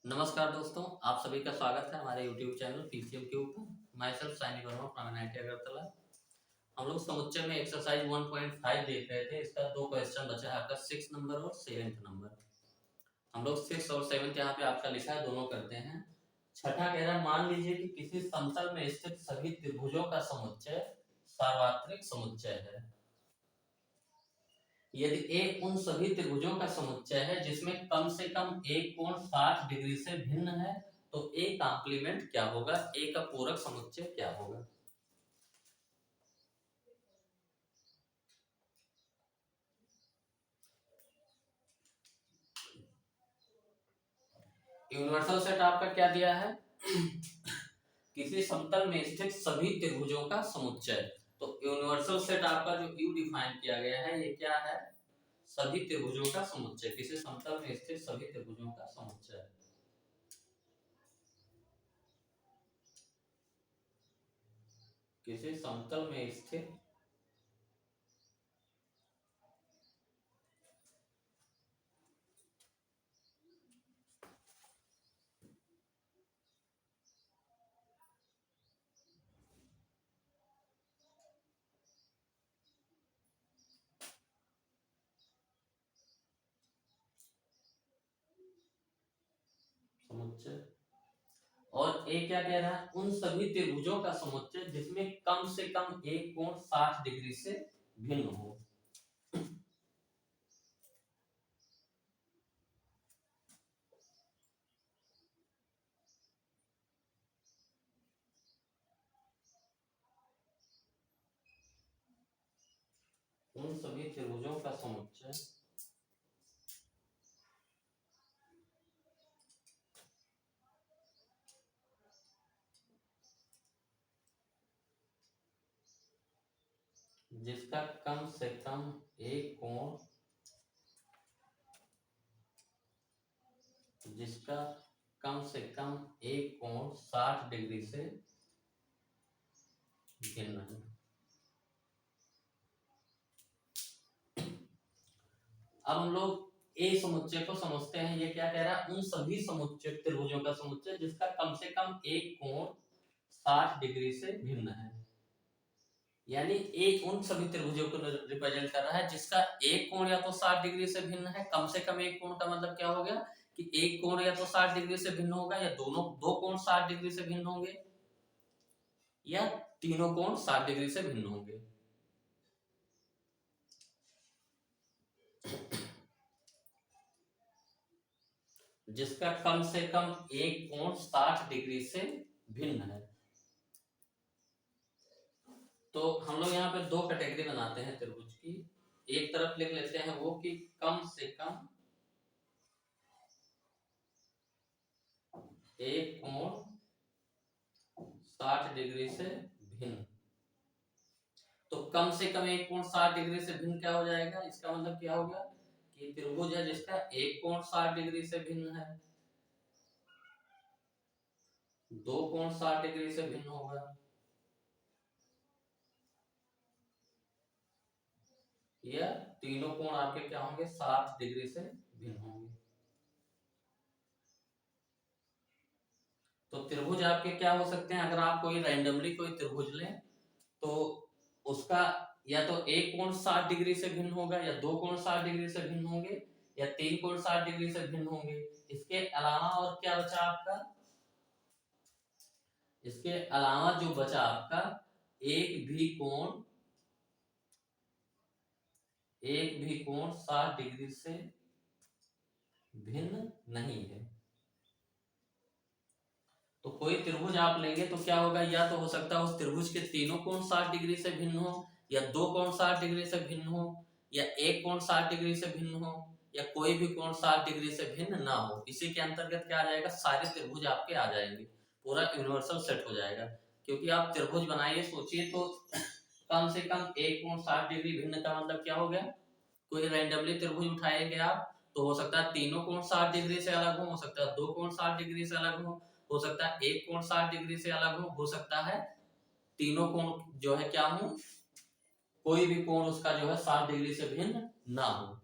नमस्कार दोस्तों, आप सभी का स्वागत है हमारे YouTube चैनल पीसीएम के ऊपर। Myself Saini Verma from NIT Agartala. हम लोग समुच्चय में एक्सरसाइज 1.5 देख रहे थे। इसका दो क्वेश्चन बचा है, आपका 6 नंबर और 7 नंबर। हम लोग 6 और 7 यहाँ पे आपका लिखा है, दोनों करते हैं। छठा कह रहा है, मान लीजिए कि किसी समतल में स्थित सभी त्रिभुजों का समुच्चय सार्वत्रिक समुच्चय है। यदि ए उन सभी त्रिभुजों का समुच्चय है जिसमें कम से कम एक कोण 60 डिग्री से भिन्न है, तो ए कॉम्प्लीमेंट क्या होगा, ए का पूरक समुच्चय क्या होगा। यूनिवर्सल सेट आपका क्या दिया है, किसी समतल में स्थित सभी त्रिभुजों का समुच्चय। तो यूनिवर्सल सेट आपका जो यू डिफाइन किया गया है, ये क्या है, सभी त्रिभुजों का समुच्चय, किसी समतल में स्थित सभी त्रिभुजों का समुच्चय। किसी समतल में स्थित समुच्चय, और ए क्या कह रहा है, उन सभी त्रिभुजों का समुच्चय जिसमें कम से कम एक कोण 60 डिग्री से भिन्न हो। उन सभी त्रिभुजों का समुच्चय जिसका कम से कम एक कोण, जिसका कम से कम एक कोण 60 डिग्री से भिन्न है। अब हम लोग ए समुच्चय को समझते हैं। ये क्या कह रहा है, उन सभी समुच्चय त्रिभुजों का समुच्चय जिसका कम से कम एक कोण 60 डिग्री से भिन्न है। यानी एक उन सभी त्रिभुजों को रिप्रेजेंट कर रहा है जिसका एक कोण या तो 60 डिग्री से भिन्न है। कम से कम एक कोण का मतलब क्या हो गया कि एक कोण या तो 60 डिग्री से भिन्न होगा, या दोनों दो कोण 60 डिग्री से भिन्न होंगे, या तीनों कोण 60 डिग्री से भिन्न होंगे। जिसका कम से कम एक कोण 60 डिग्री से भिन्न है। तो हम लोग यहाँ पे दो कैटेगरी बनाते हैं त्रिभुज की। एक तरफ लिख लेते हैं वो कि कम से कम एक कोण 60 डिग्री से भिन्न। तो कम से कम एक कोण 60 डिग्री से भिन्न क्या हो जाएगा, इसका मतलब क्या हो गया कि त्रिभुज है जिसका एक कोण 60 डिग्री से भिन्न है, दो कोण 60 डिग्री से भिन्न होगा, या तीनों कोण आपके क्या होंगे 60 डिग्री से भिन्न होंगे। तो त्रिभुज आपके क्या हो सकते हैं, अगर आप कोई रैंडमली कोई त्रिभुज लें तो उसका या तो एक कोण 60 डिग्री से भिन्न होगा, या दो कोण 60 डिग्री से भिन्न होंगे, या तीन कोण 60 डिग्री से भिन्न होंगे। इसके अलावा और क्या बचा आपका, इसके अलावा जो बचा आपका एक भी कोण 60 डिग्री से भिन्न नहीं है। तो कोई त्रिभुज आप लेंगे तो क्या होगा, या तो हो सकता है उस त्रिभुज के तीनों कोण 60 डिग्री से भिन्न हो, या दो कोण 60 डिग्री से भिन्न हो, या एक कोण 60 डिग्री से भिन्न हो, या कोई भी कोण 60 डिग्री से भिन्न ना हो। इसी के अंतर्गत क्या आ जाएगा, सारे त्रिभुज आपके आ जाएंगे, पूरा यूनिवर्सल सेट हो जाएगा। क्योंकि आप त्रिभुज बनाइए, सोचिए तो कम से कम एक कोण 60 डिग्री भिन्न का मतलब क्या हो गया, कोई रैंडमली त्रिभुज उठाएंगे आप तो हो सकता है तीनों कोण 60 डिग्री से अलग हो सकता है दो कोण 60 डिग्री से अलग हो सकता है एक कोण 60 डिग्री से अलग हो सकता है तीनों कोण जो है क्या हो, कोई भी कोण उसका जो है 60 डिग्री से भिन्न ना हो।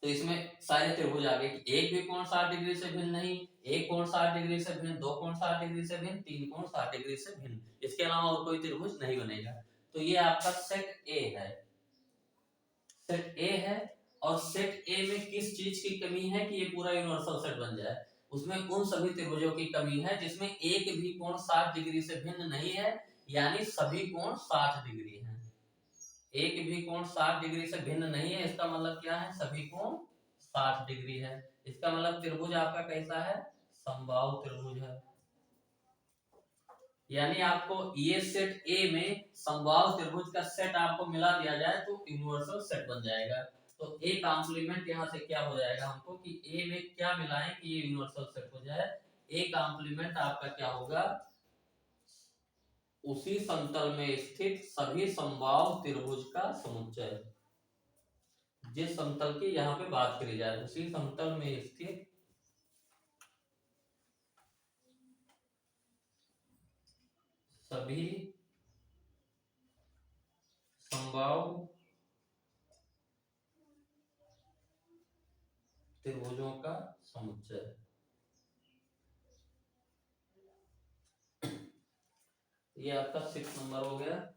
तो इसमें सारे त्रिभुज आ गए कि एक भी कोण 60 डिग्री से भिन्न नहीं, एक कोण 60 डिग्री से भिन्न, दो कोण 60 डिग्री से भिन्न, तीन कोण 60 डिग्री से भिन्न, इसके अलावा और कोई त्रिभुज नहीं बनेगा। तो ये आपका सेट ए है, सेट ए है। और सेट ए में किस चीज की कमी है कि ये पूरा यूनिवर्सल सेट बन जाए? उसमें उन सभी त्रिभुजों की कमी है जिसमें एक भी कोण 60 डिग्री से भिन्न नहीं है, यानी सभी कोण 60 डिग्री हैं। एक भी कोण 60 डिग्री से भिन्न नहीं है, इसका मतलब क्या है? सभी कोण 60 डिग्री है। इसका मतलब त्रिभुज आपका कैसा है? समबाहु त्रिभुज है। यानी आपको ये सेट ए में समबाहु त्रिभुज का सेट आपको मिला दिया जाए तो यूनिवर्सल सेट बन जाएगा। तो ए कॉम्प्लीमेंट यहाँ से क्या हो जाएगा हमको कि ए में क्या मिलाएं कि ये यूनिवर्सल सेट हो जाए? ए कॉम्प्लीमेंट आपका क्या होगा? उसी समतल में स्थित सभी समबाहु त्रिभुज का समुच्चय। जिस समतल की यहाँ पे बात करी जाए उसी समतल में स्थित सभी समबाहु त्रिभुजों का समुच्चय। ये आपका 6 नंबर हो गया।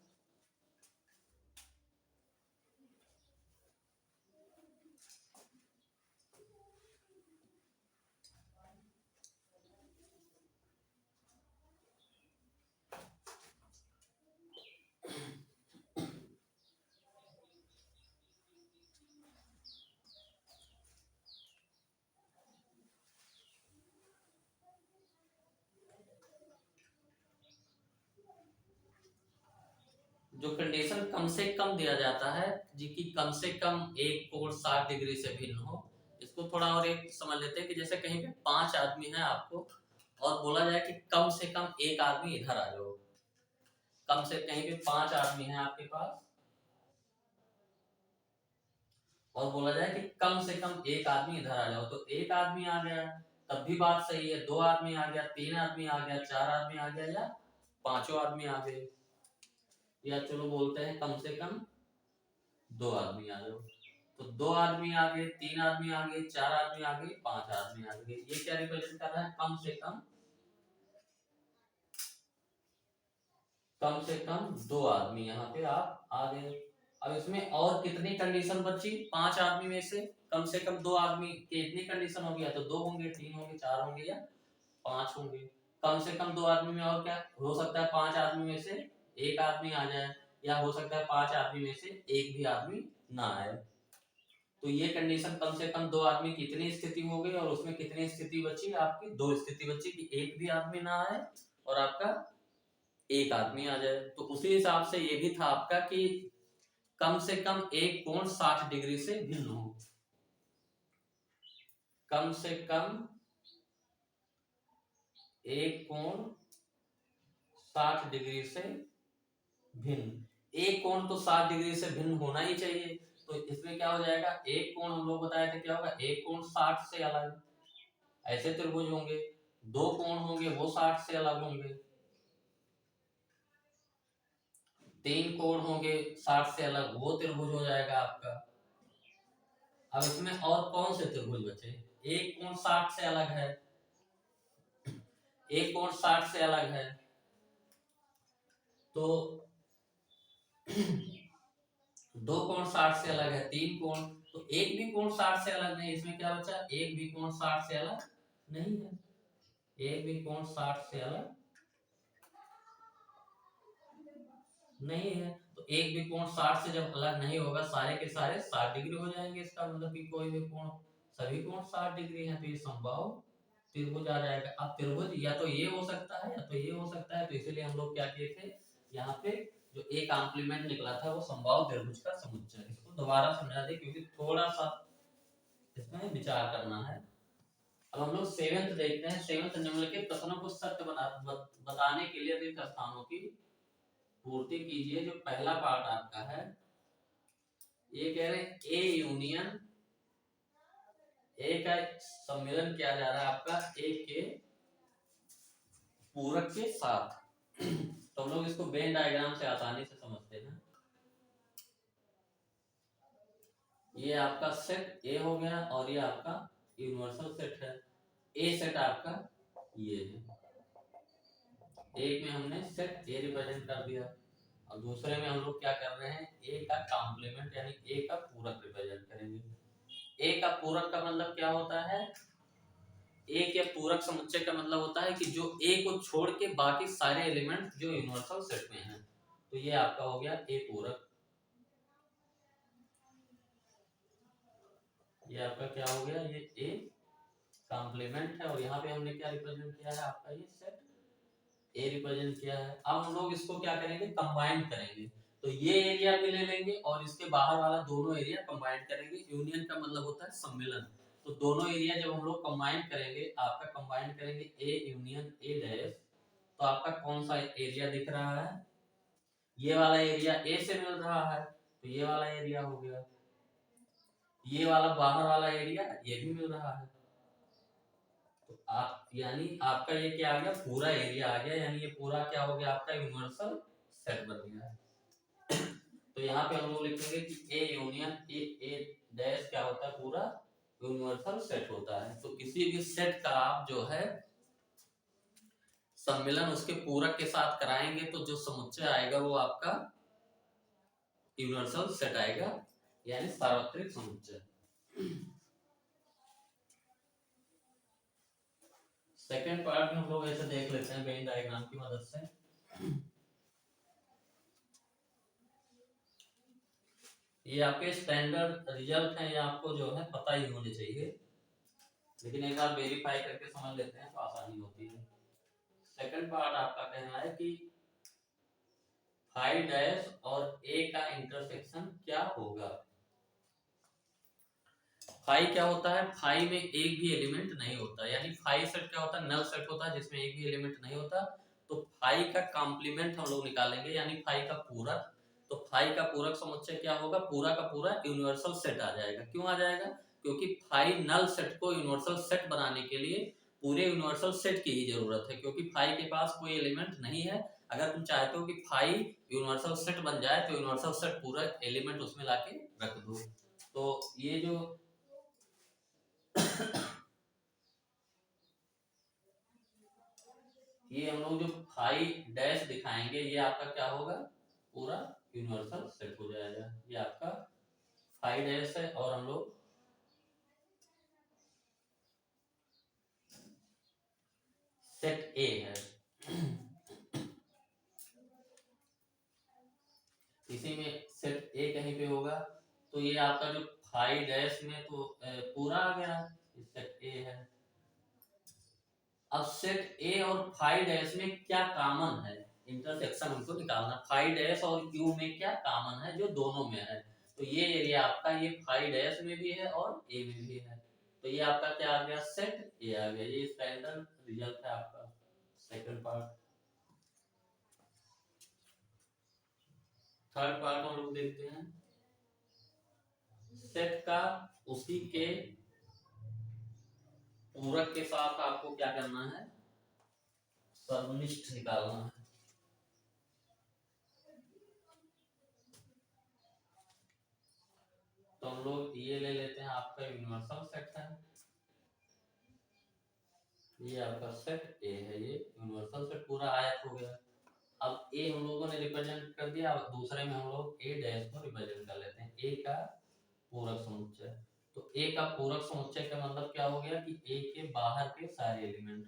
जो कंडीशन कम से कम दिया जाता है जी कि कम से कम एक कोण 60 डिग्री से भिन्न हो, इसको थोड़ा और एक समझ लेते हैं कि जैसे कहीं पे 5 आदमी हैं आपको और बोला जाए कि कम से कम एक आदमी इधर आ जाओ, कम से कहीं पे 5 आदमी हैं आपके पास और बोला जाए कि कम से कम एक आदमी इधर आ जाओ, तो एक आदमी आ गया तब भी बात सही है, 2 आदमी आ गया, 3 आदमी आ गया, 4 आदमी आ गया या 5 आदमी आ गए, या चलो बोलते हैं कम से कम 2 आदमी आ जाओ। तो 2 आदमी आ गए, 3 आदमी आ गए, 4 आदमी आ गए, 5 आदमी आ गए, ये क्या रिप्रेजेंट कर रहा है? कम से कम 2 आदमी यहाँ पे आप आ गए। अब इसमें और कितनी कंडीशन बची? 5 आदमी में से कम से कम 2 आदमी की इतनी कंडीशन होगी, या तो 2 होंगे, 3 होंगे, 4 होंगे या 5 होंगे। कम से कम 2 आदमी में और क्या हो सकता है? 5 आदमी में से एक आदमी आ जाए, या हो सकता है 5 आदमी में से एक भी आदमी ना आए। तो ये कंडीशन कम से कम 2 आदमी की कितनी स्थिति हो गई, और उसमें कितनी स्थिति बची? आपकी 2 स्थिति बची कि एक भी आदमी ना आए और आपका एक आदमी आ जाए। तो उसी हिसाब से ये भी था आपका कि कम से कम एक कोण 60 डिग्री से भिन्न हो, कम से कम एक कोण 60 डिग्री से भिन्न। एक कोण तो 60 डिग्री से भिन्न होना ही चाहिए, तो इसमें क्या हो जाएगा? एक कोण हम लोग बताए थे क्या होगा? एक कोण 60 से अलग, ऐसे त्रिभुज होंगे। 2 कोण होंगे वो 60 से अलग होंगे। 3 कोण होंगे 60 से अलग, वो त्रिभुज हो जाएगा आपका। अब इसमें और कौन से त्रिभुज बचे? एक कोण 60 से अलग है, एक कोण 60 से अलग है, तो 2 कोण 60 से अलग है, 3 कोण, तो एक भी कोण 60 से अलग नहीं। इसमें क्या बचा? एक भी कोण 60 से अलग नहीं है, एक भी कोण 60 से अलग नहीं है। तो एक भी कोण 60 से जब अलग नहीं होगा, सारे के सारे 60 डिग्री हो जाएंगे, इसका मतलब कि कोई भी कोण, सभी कोण 60 डिग्री है, तो ये समबाहु त्रिभुज आ जाएगा। अब त्रिभुज या तो ये हो सकता है या तो ये हो सकता है, तो इसीलिए हम लोग क्या किए थे यहाँ पे, जो एक कॉम्प्लीमेंट निकला था वो समबाहु त्रिभुज का समुच्चय। इसको दोबारा समझा दे क्योंकि थोड़ा सा इसमें विचार करना है। अब हम लोग सेवेंथ देखते हैं। सेवेंथ निम्नलिखित प्रश्नों को सत्य बताने के लिए रिक्त स्थानों की पूर्ति कीजिए। जो पहला पार्ट आपका है, ये कह रहे हैं ए यूनियन, ए का सम्मिलन किया जा रहा है आपका ए के पूरक के साथ। तो हम लोग इसको वेन डायग्राम से आसानी से समझते हैं। ये आपका सेट ए हो गया और ये आपका यूनिवर्सल सेट है। ए सेट आपका ये है, एक में हमने सेट ए रिप्रेजेंट कर दिया और दूसरे में हम लोग क्या कर रहे हैं, ए का कॉम्प्लीमेंट यानी ए का पूरक रिप्रेजेंट करेंगे। ए का पूरक का मतलब क्या होता है, ए के पूरक समुच्चय का मतलब होता है कि जो ए को छोड़ के बाकी सारे एलिमेंट जो यूनिवर्सल सेट में हैं। तो ये आपका हो गया ए पूरक, ये आपका क्या हो गया, ये ए कॉम्प्लीमेंट है और यहाँ पे हमने क्या रिप्रेजेंट किया है, आपका ये सेट ए रिप्रेजेंट किया है। अब हम लोग इसको क्या करेंगे, कंबाइन करेंगे। तो ये एरिया भी ले लेंगे और इसके बाहर वाला दोनों एरिया कंबाइन करेंगे। यूनियन का मतलब होता है सम्मेलन। तो दोनों एरिया जब हम लोग कंबाइन करेंगे, आपका कंबाइन करेंगे ए यूनियन ए डैश, तो आपका कौन सा एरिया दिख रहा है, ये वाला एरिया ए से मिल रहा है, तो ये वाला एरिया हो गया। ये वाला बाहर वाला एरिया ये भी मिल रहा है, तो आप यानी आपका ये क्या आ गया, पूरा एरिया आ गया, यानी ये पूरा क्या हो गया, आपका यूनिवर्सल सेट बन गया। तो यहाँ पे हम लोग लिखेंगे कि ए यूनियन ए डैश क्या होता है, पूरा यूनिवर्सल सेट होता है। तो किसी भी सेट का आप जो है सम्मिलन उसके पूरक के साथ कराएंगे तो जो समुच्चय आएगा वो आपका यूनिवर्सल सेट आएगा, यानी सार्वत्रिक समुच्चय। सेकेंड पार्ट में हम लोग ऐसे देख लेते हैं वेन डायग्राम की मदद से। ये आपके स्टैंडर्ड रिजल्ट हैं, ये आपको जो है पता ही होने चाहिए, लेकिन एक बार वेरीफाई करके समझ लेते हैं तो आसानी होती है। सेकंड पार्ट आपका कहना है कि फाई डैश और ए का इंटरसेक्शन क्या होगा। फाई क्या होता है, फाई में एक भी एलिमेंट नहीं होता, यानी फाई सेट क्या होता है, नल सेट होता है जिसमें एक भी एलिमेंट नहीं होता। तो फाई का कॉम्प्लीमेंट हम लोग निकालेंगे, यानी फाई का पूरक। तो फाई का पूरक समुच्चय क्या होगा, पूरा का पूरा यूनिवर्सल सेट आ जाएगा। क्यों आ जाएगा, क्योंकि फाई नल सेट को यूनिवर्सल सेट बनाने के लिए पूरे यूनिवर्सल सेट की ही जरूरत है, क्योंकि फाई के पास कोई एलिमेंट नहीं है। अगर तुम चाहते हो कि फाई यूनिवर्सल सेट बन जाए तो यूनिवर्सल सेट पूरा एलिमेंट उसमें लाके रख दो। तो ये जो ये हम लोग जो फाई डैश दिखाएंगे ये आपका क्या होगा, पूरा यूनिवर्सल सेट हो जाएगा। ये आपका फाई डैश है और हम लोग सेट ए है, इसी में सेट ए कहीं पे होगा। तो ये आपका जो फाई डैश में तो पूरा आ गया, सेट ए है। अब सेट ए और फाई डैश में क्या कॉमन है, इंटरसेक्शन हमको निकालना। फाई डैश और यू में क्या कॉमन है जो दोनों में है, तो ये एरिया आपका ये फाई डैश में भी है और ए में भी है। तो ये आपका क्या आ गया, सेट ए आ गया। ये स्टैंडर्ड रिजल्ट है आपका सेकंड पार्ट। थर्ड पार्ट हम लोग देखते हैं, सेट का उसी के पूरक के साथ आपको क्या करना है, सर्वनिष्ठ निकालना है। तो हम लोग ये ले लेते हैं, आपका यूनिवर्सल सेट है, ये आपका सेट ए है, ये यूनिवर्सल सेट पूरा आयत हो गया। अब ए हम लोगों ने रिप्रेजेंट कर दिया, अब दूसरे में हम लोग ए डैश को रिप्रेजेंट कर लेते हैं, ए का पूरक समुच्चय। तो ए का पूरक समुच्चय का मतलब क्या हो गया कि ए के बाहर के सारे एलिमेंट,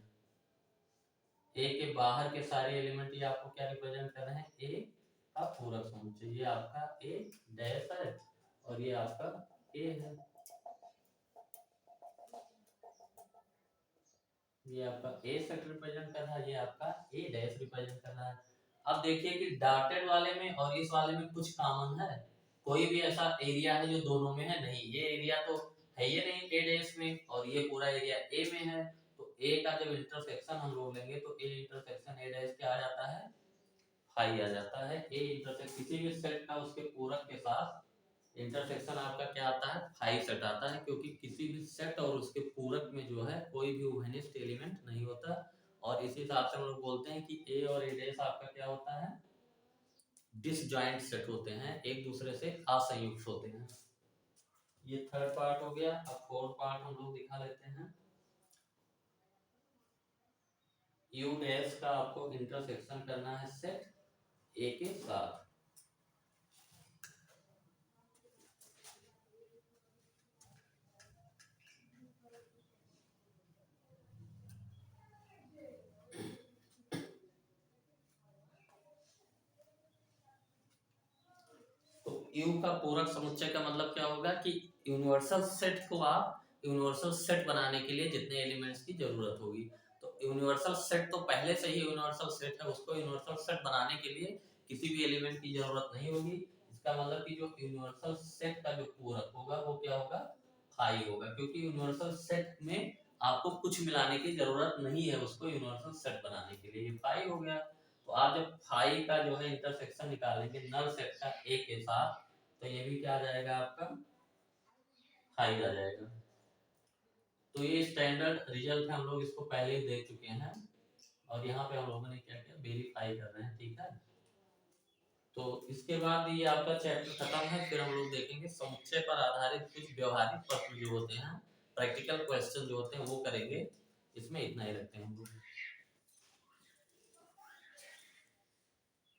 ए के बाहर के सारे एलिमेंट ये आपको क्या रिप्रेजेंट कर रहे हैं, ए का पूरक समुच्चय। ये आपका ए डैश है और ये आपका ए है, ये आपका ए सेट रिप्रेजेंट कर रहा है, ये आपका ए डैश रिप्रेजेंट कर रहा है। अब देखिए कि डॉटेड वाले में और इस वाले में कुछ कॉमन है, कोई भी ऐसा एरिया है जो दोनों में है, नहीं। ये एरिया तो है ही नहीं ए डैश में और ये पूरा एरिया ए में है। तो ए का जब इंटरसेक्शन हम लोग लेंगे तो ए इंटरसेक्शन ए डैश क्या आ जाता है, फाई आ जाता है। ए इंटरसेक्शन किसी भी सेट का उसके पूरक के साथ इंटरसेक्शन आपका क्या आता है, फाई सेट आता है, क्योंकि किसी भी सेट और उसके पूरक में जो है कोई भी उभयनिष्ठ एलिमेंट नहीं होता। और इसी हिसाब से हम लोग बोलते हैं कि ए और ए डैश आपका क्या होता है, डिसजॉइंट सेट होते हैं, एक दूसरे से असंयुक्त होते हैं। ये थर्ड पार्ट हो गया। अब फोर्थ पार्ट हम लोग दिखा लेते हैं। यू डैश का आपको इंटरसेक्शन करना है सेट ए के साथ। तो यू का पूरक समुच्चय का मतलब क्या होगा कि यूनिवर्सल सेट को आप यूनिवर्सल सेट बनाने के लिए जितने एलिमेंट्स की जरूरत होगी, तो यूनिवर्सल सेट तो पहले से ही यूनिवर्सल सेट है, उसको यूनिवर्सल सेट बनाने के लिए किसी भी एलिमेंट की जरूरत नहीं होगी। इसका मतलब कि जो यूनिवर्सल सेट का जो पूरक होगा वो क्या होगा, फाई होगा, क्योंकि यूनिवर्सल सेट में आपको कुछ मिलाने की जरूरत नहीं है उसको यूनिवर्सल सेट बनाने के लिए, ये फाई हो गया। तो आप जब फाई का जो है इंटरसेक्शन निकालेंगे नल सेट का ए के साथ, तो ये भी क्या आ जाएगा आपका, फाई आ जाएगा। तो ये स्टैंडर्ड रिजल्ट है, हम लोग इसको पहले ही देख चुके हैं, और यहाँ पे हम लोगों ने क्या किया, वेरीफाई कर रहे हैं, ठीक है। तो इसके बाद ये आपका चैप्टर खत्म है, फिर हम लोग देखेंगे समुच्चय पर आधारित कुछ व्यवहारिक प्रश्न जो होते हैं, प्रैक्टिकल क्वेश्चन जो होते हैं वो करेंगे। इसमें इतना ही रखते हैं हम लोग।